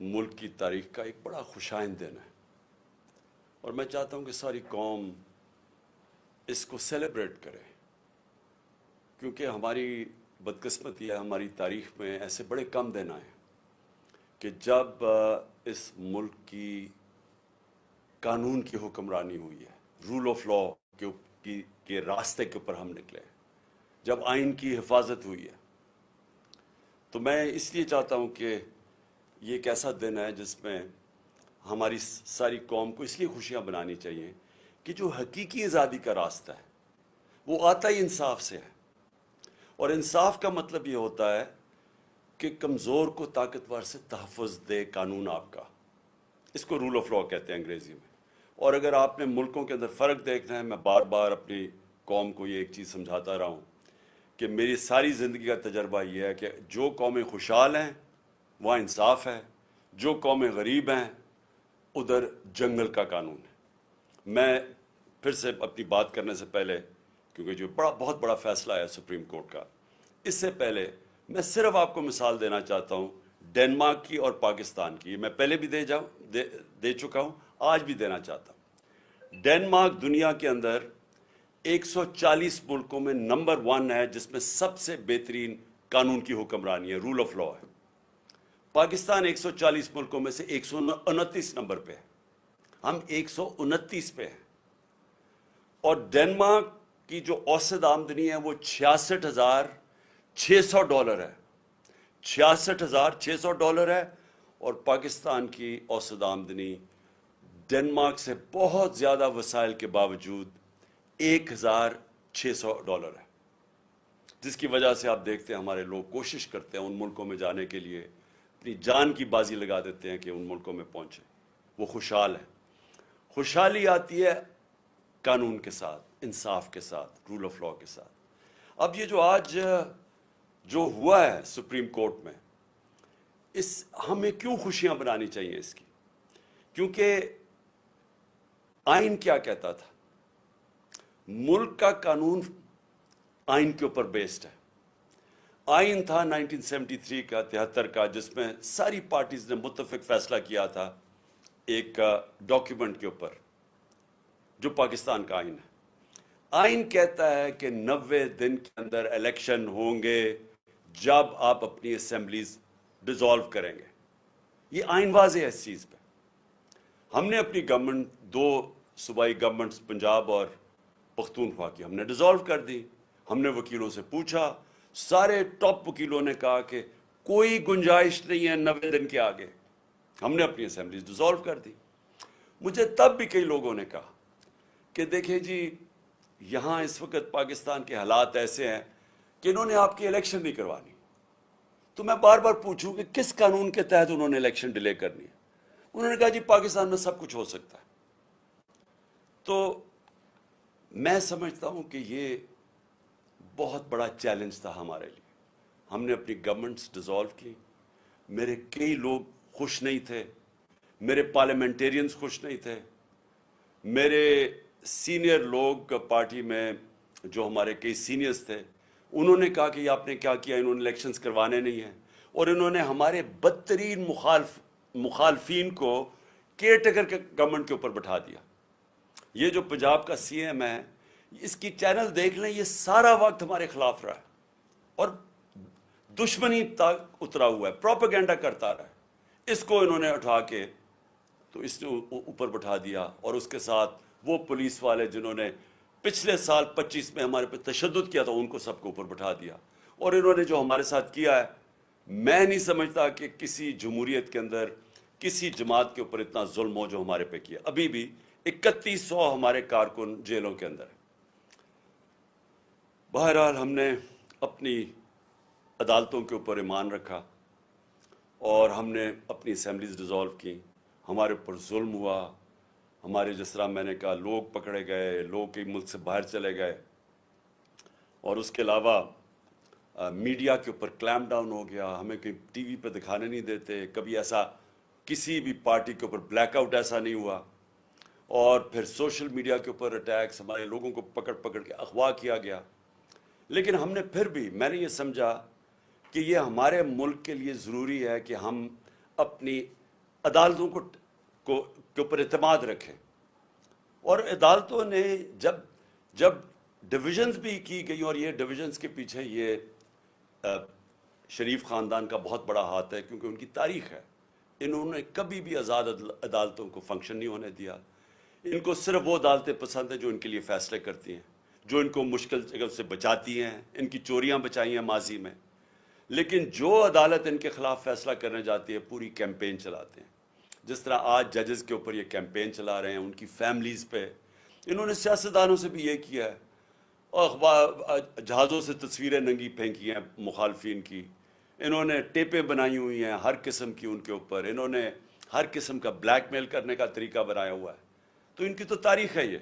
ملک کی تاریخ کا ایک بڑا خوشائند دن ہے، اور میں چاہتا ہوں کہ ساری قوم اس کو سیلیبریٹ کرے، کیونکہ ہماری بدقسمتی ہے، ہماری تاریخ میں ایسے بڑے کم دن آئے کہ جب اس ملک کی قانون کی حکمرانی ہوئی ہے، رول آف لا کے راستے کے اوپر ہم نکلے، جب آئین کی حفاظت ہوئی ہے۔ تو میں اس لیے چاہتا ہوں کہ یہ ایک ایسا دن ہے جس میں ہماری ساری قوم کو اس لیے خوشیاں منانی چاہیے کہ جو حقیقی آزادی کا راستہ ہے وہ آتا ہی انصاف سے ہے، اور انصاف کا مطلب یہ ہوتا ہے کہ کمزور کو طاقتور سے تحفظ دے قانون آپ کا۔ اس کو رول آف لا کہتے ہیں انگریزی میں۔ اور اگر آپ نے ملکوں کے اندر فرق دیکھنا ہے، میں بار بار اپنی قوم کو یہ ایک چیز سمجھاتا رہا ہوں کہ میری ساری زندگی کا تجربہ یہ ہے کہ جو قومیں خوشحال ہیں وہاں انصاف ہے، جو قومیں غریب ہیں ادھر جنگل کا قانون ہے۔ میں پھر سے اپنی بات کرنے سے پہلے، کیونکہ جو بہت بڑا فیصلہ ہے سپریم کورٹ کا، اس سے پہلے میں صرف آپ کو مثال دینا چاہتا ہوں ڈنمارک کی اور پاکستان کی۔ میں پہلے بھی دے چکا ہوں، آج بھی دینا چاہتا ہوں۔ ڈنمارک دنیا کے اندر 140 ملکوں میں نمبر 1 ہے جس میں سب سے بہترین قانون کی حکمرانی ہے، رول آف لا ہے۔ پاکستان 140 ملکوں میں سے 129 نمبر پہ ہے، ہم 129 پہ ہیں۔ اور ڈنمارک کی جو اوسط آمدنی ہے وہ $66,600 ہے، $66,600 ہے، اور پاکستان کی اوسط آمدنی ڈنمارک سے بہت زیادہ وسائل کے باوجود $1,600 ہے، جس کی وجہ سے آپ دیکھتے ہیں ہمارے لوگ کوشش کرتے ہیں ان ملکوں میں جانے کے لیے، اپنی جان کی بازی لگا دیتے ہیں کہ ان ملکوں میں پہنچے، وہ خوشحال ہیں۔ خوشحالی آتی ہے قانون کے ساتھ، انصاف کے ساتھ، رول آف لا کے ساتھ۔ اب یہ جو آج جو ہوا ہے سپریم کورٹ میں، ہمیں کیوں خوشیاں منانی چاہیے اس کی؟ کیونکہ آئین کیا کہتا تھا؟ ملک کا قانون آئین کے اوپر بیسڈ ہے۔ آئین تھا 1973 کا، 73 کا، جس میں ساری پارٹیز نے متفق فیصلہ کیا تھا ایک ڈاکیومنٹ کے اوپر جو پاکستان کا آئین ہے۔ آئین کہتا ہے کہ 90 دن کے اندر الیکشن ہوں گے جب آپ اپنی اسمبلیز ڈیزالو کریں گے۔ یہ آئین واضح ہے اس چیز پہ۔ ہم نے اپنی گورنمنٹ، 2 صوبائی گورنمنٹس پنجاب اور پختونخوا کی ہم نے ڈیزالو کر دی۔ ہم نے وکیلوں سے پوچھا، سارے ٹاپ وکیلوں نے کہا کہ کوئی گنجائش نہیں ہے 90 دن کے آگے۔ ہم نے اپنی اسمبلیز ڈیزالو کر دی۔ مجھے تب بھی کئی لوگوں نے کہا کہ دیکھیں جی، یہاں اس وقت پاکستان کے حالات ایسے ہیں کہ انہوں نے آپ کی الیکشن نہیں کروانی۔ تو میں بار بار پوچھوں کہ کس قانون کے تحت انہوں نے الیکشن ڈیلے کرنی ہے؟ انہوں نے کہا جی پاکستان میں سب کچھ ہو سکتا ہے۔ تو میں سمجھتا ہوں کہ یہ بہت بڑا چیلنج تھا ہمارے لیے۔ ہم نے اپنی گورنمنٹس ڈیزالو کی۔ میرے کئی لوگ خوش نہیں تھے، میرے پارلیمنٹیرینز خوش نہیں تھے، میرے سینئر لوگ پارٹی میں جو ہمارے کئی سینئرز تھے انہوں نے کہا کہ یہ آپ نے کیا کیا، انہوں نے الیکشنز کروانے نہیں ہیں، اور انہوں نے ہمارے بدترین مخالفین کو کیئر ٹیکر کے گورنمنٹ کے اوپر بٹھا دیا۔ یہ جو پنجاب کا سی ایم ہے، اس کی چینل دیکھ لیں، یہ سارا وقت ہمارے خلاف رہا ہے اور دشمنی تک اترا ہوا ہے، پروپیگنڈا کرتا رہا ہے۔ اس کو انہوں نے اٹھا کے تو اس نے اوپر بٹھا دیا، اور اس کے ساتھ وہ پولیس والے جنہوں نے پچھلے سال 25 میں ہمارے پہ تشدد کیا تھا ان کو سب کو اوپر بٹھا دیا۔ اور انہوں نے جو ہمارے ساتھ کیا ہے، میں نہیں سمجھتا کہ کسی جمہوریت کے اندر کسی جماعت کے اوپر اتنا ظلم ہو جو ہمارے پہ کیا۔ ابھی بھی 3100 ہمارے کارکن جیلوں کے اندر ہیں۔ بہرحال ہم نے اپنی عدالتوں کے اوپر ایمان رکھا اور ہم نے اپنی اسمبلیز ڈیزالو کی۔ ہمارے اوپر ظلم ہوا، ہمارے جس طرح میں نے کہا لوگ پکڑے گئے، لوگ کئی ملک سے باہر چلے گئے، اور اس کے علاوہ میڈیا کے اوپر کلیمپ ڈاؤن ہو گیا، ہمیں کہیں ٹی وی پہ دکھانے نہیں دیتے، کبھی ایسا کسی بھی پارٹی کے اوپر بلیک آؤٹ ایسا نہیں ہوا، اور پھر سوشل میڈیا کے اوپر اٹیکس، ہمارے لوگوں کو پکڑ پکڑ کے اغوا کیا گیا۔ لیکن ہم نے پھر بھی، میں نے یہ سمجھا کہ یہ ہمارے ملک کے لیے ضروری ہے کہ ہم اپنی عدالتوں کے اوپر اعتماد رکھیں. اور عدالتوں نے جب ڈویژنز بھی کی گئی، اور یہ ڈویژنز کے پیچھے یہ شریف خاندان کا بہت بڑا ہاتھ ہے، کیونکہ ان کی تاریخ ہے. انہوں نے کبھی بھی آزاد عدالتوں کو فنکشن نہیں ہونے دیا. ان کو صرف وہ عدالتیں پسند ہیں جو ان کے لیے فیصلے کرتی ہیں، جو ان کو مشکل جگہ سے بچاتی ہیں. ان کی چوریاں بچائی ہیں ماضی میں، لیکن جو عدالت ان کے خلاف فیصلہ کرنے جاتی ہے پوری کیمپین چلاتے ہیں. جس طرح آج ججز کے اوپر یہ کیمپین چلا رہے ہیں، ان کی فیملیز پہ. انہوں نے سیاستدانوں سے بھی یہ کیا ہے، اور جہازوں سے تصویریں ننگی پھینکی ہیں مخالفین کی. انہوں نے ٹیپیں بنائی ہوئی ہیں ہر قسم کی ان کے اوپر. انہوں نے ہر قسم کا بلیک میل کرنے کا طریقہ بنایا ہوا ہے. تو ان کی تو تاریخ ہے یہ.